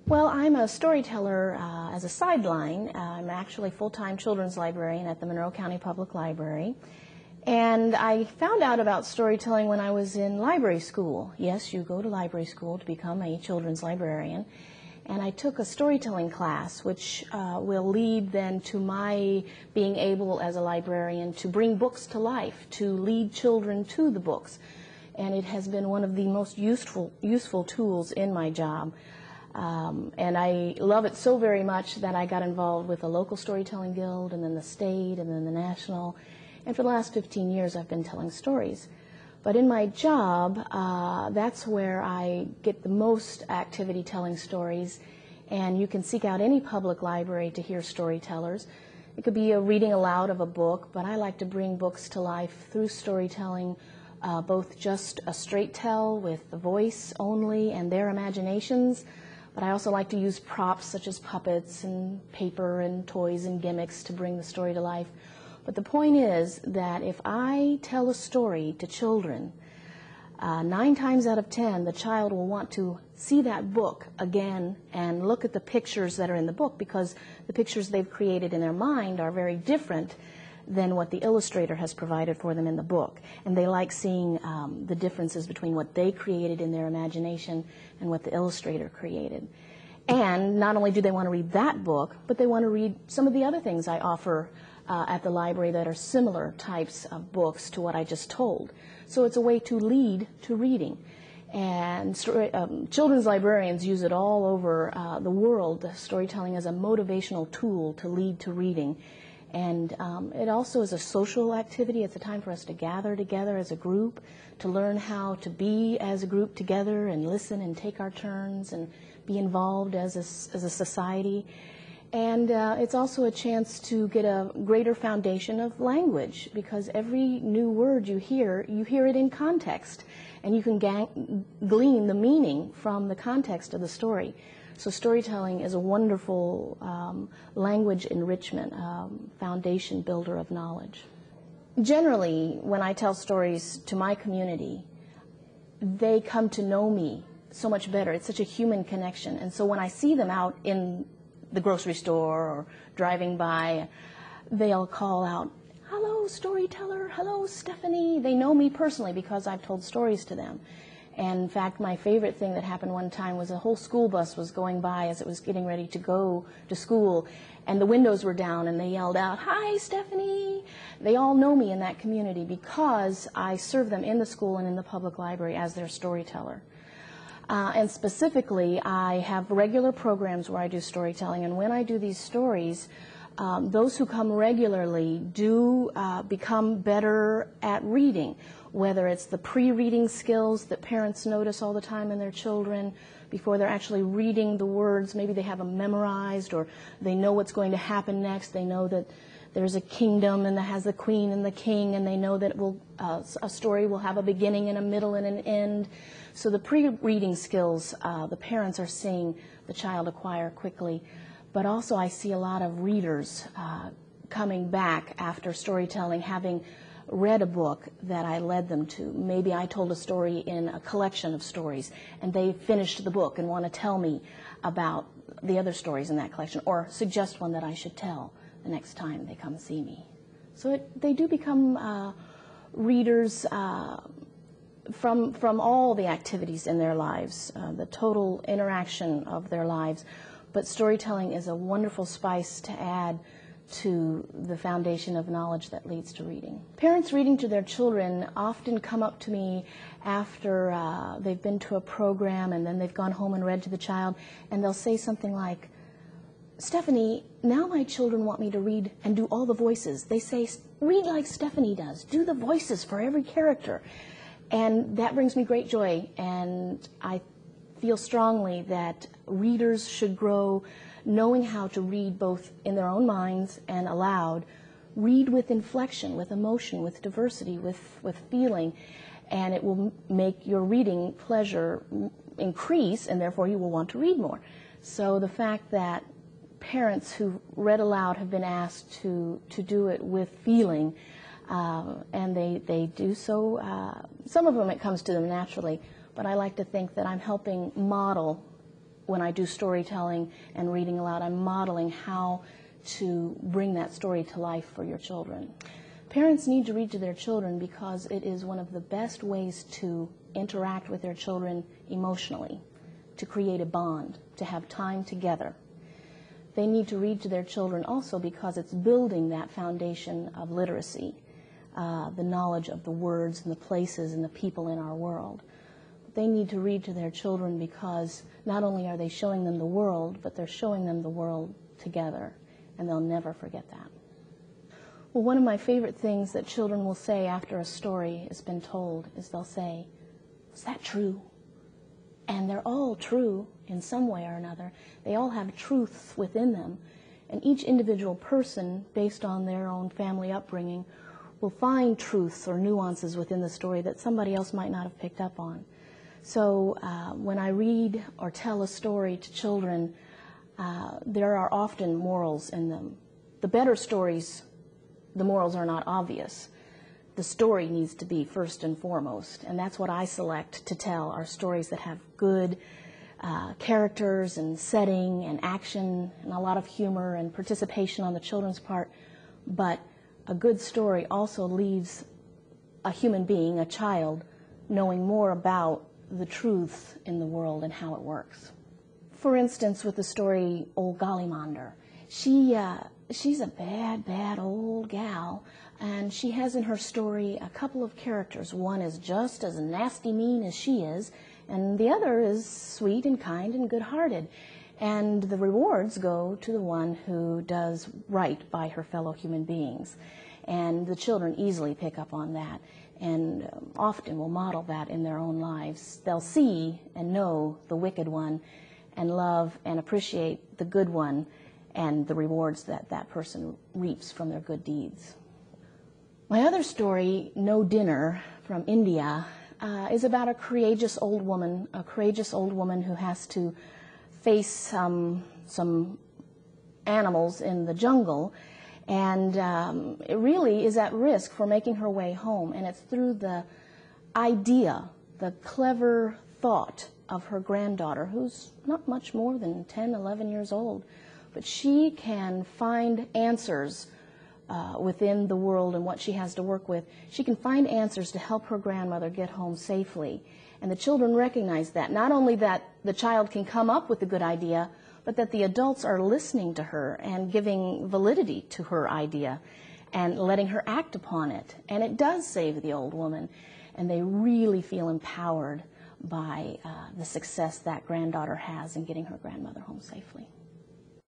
Well, I'm a storyteller as a sideline. I'm actually a full-time children's librarian at the Monroe County Public Library. And I found out about storytelling when I was in library school. Yes, you go to library school to become a children's librarian. And I took a storytelling class, which will lead then to my being able as a librarian to bring books to life, to lead children to the books. And it has been one of the most useful tools in my job. And I love it so very much that I got involved with the local storytelling guild, and then the state, and then the national. And for the last 15 years, I've been telling stories. But in my job, that's where I get the most activity telling stories. And you can seek out any public library to hear storytellers. It could be a reading aloud of a book, but I like to bring books to life through storytelling, both just a straight tell with the voice only and their imaginations. But I also like to use props such as puppets and paper and toys and gimmicks to bring the story to life. But the point is that if I tell a story to children, 9 times out of 10, the child will want to see that book again and look at the pictures that are in the book, because the pictures they've created in their mind are very different than what the illustrator has provided for them in the book. And they like seeing the differences between what they created in their imagination and what the illustrator created. And not only do they want to read that book, but they want to read some of the other things I offer at the library that are similar types of books to what I just told. So it's a way to lead to reading. And children's librarians use it all over the world, storytelling as a motivational tool to lead to reading. And it also is a social activity. It's a time for us to gather together as a group, to learn how to be as a group together and listen and take our turns and be involved as a society. And it's also a chance to get a greater foundation of language, because every new word you hear it in context, and you can glean the meaning from the context of the story. So storytelling is a wonderful language enrichment, foundation builder of knowledge. Generally, when I tell stories to my community, they come to know me so much better. It's such a human connection. And so when I see them out in the grocery store or driving by, they'll call out, "Hello, storyteller. Hello, Stephanie." They know me personally because I've told stories to them. And in fact, my favorite thing that happened one time was a whole school bus was going by as it was getting ready to go to school, and the windows were down, and they yelled out, "Hi, Stephanie." They all know me in that community because I serve them in the school and in the public library as their storyteller. And specifically, I have regular programs where I do storytelling, and when I do these stories, those who come regularly do become better at reading, whether it's the pre-reading skills that parents notice all the time in their children before they're actually reading the words. Maybe they have them memorized, or they know what's going to happen next. They know that there's a kingdom and that has the queen and the king, and they know that a story will have a beginning and a middle and an end. So the pre-reading skills, the parents are seeing the child acquire quickly. But also I see a lot of readers coming back after storytelling, having read a book that I led them to. Maybe I told a story in a collection of stories, and they finished the book and want to tell me about the other stories in that collection, or suggest one that I should tell the next time they come see me. So they do become readers from all the activities in their lives, the total interaction of their lives. But storytelling is a wonderful spice to add to the foundation of knowledge that leads to reading. Parents reading to their children often come up to me after they've been to a program, and then they've gone home and read to the child, and they'll say something like, "Stephanie, now my children want me to read and do all the voices. They say, 'Read like Stephanie does. Do the voices for every character.'" And that brings me great joy, and I feel strongly that readers should grow knowing how to read both in their own minds and aloud. Read with inflection, with emotion, with diversity, with feeling, and it will make your reading pleasure increase, and therefore you will want to read more. So the fact that parents who read aloud have been asked to do it with feeling, and they do so, some of them it comes to them naturally, but I like to think that I'm helping model when I do storytelling and reading aloud, I'm modeling how to bring that story to life for your children. Parents need to read to their children because it is one of the best ways to interact with their children emotionally, to create a bond, to have time together. They need to read to their children also because it's building that foundation of literacy, the knowledge of the words and the places and the people in our world. They need to read to their children because not only are they showing them the world, but they're showing them the world together, and they'll never forget that. Well, one of my favorite things that children will say after a story has been told is they'll say, "Was that true?" And they're all true in some way or another. They all have truths within them. And each individual person, based on their own family upbringing, will find truths or nuances within the story that somebody else might not have picked up on. So when I read or tell a story to children, there are often morals in them. The better stories, the morals are not obvious. The story needs to be first and foremost, and that's what I select to tell, are stories that have good characters and setting and action and a lot of humor and participation on the children's part. But a good story also leaves a human being, a child, knowing more about the truths in the world and how it works. For instance, with the story Old Gollymander, she's a bad, bad old gal, and she has in her story a couple of characters. One is just as nasty mean as she is, and the other is sweet and kind and good-hearted. And the rewards go to the one who does right by her fellow human beings. And the children easily pick up on that and often will model that in their own lives. They'll see and know the wicked one and love and appreciate the good one and the rewards that that person reaps from their good deeds. My other story, No Dinner, from India, is about a courageous old woman who has to face some animals in the jungle, and it really is at risk for making her way home. And it's through the idea, the clever thought of her granddaughter, who's not much more than 10, 11 years old, but she can find answers within the world and what she has to work with. She can find answers to help her grandmother get home safely. And the children recognize that. Not only that the child can come up with a good idea, but that the adults are listening to her and giving validity to her idea and letting her act upon it. And it does save the old woman. And they really feel empowered by the success that granddaughter has in getting her grandmother home safely.